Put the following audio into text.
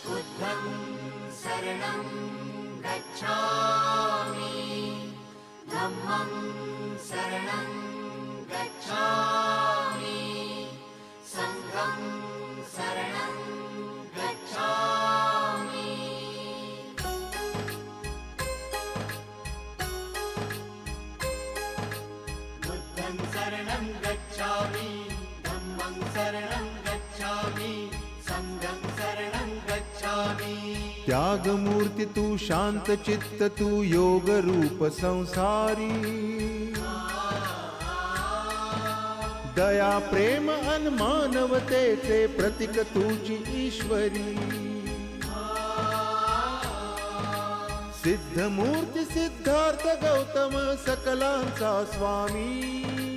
बुद्धं शरणं गच्छामि धम्मं शरणं गच्छामि संघं शरणं गच्छामि बुद्धं शरणं गच्छामि धम्मं शरणं गच्छामि संघं शरणं गच्छामि। त्यागमूर्ती तू शांत चित्त तू योग रूप संसारी दया प्रेम अन मानवतेचे प्रतीक तुझी ईश्वरी सिद्धमूर्ती सिद्धार्थ गौतम सकलांचा स्वामी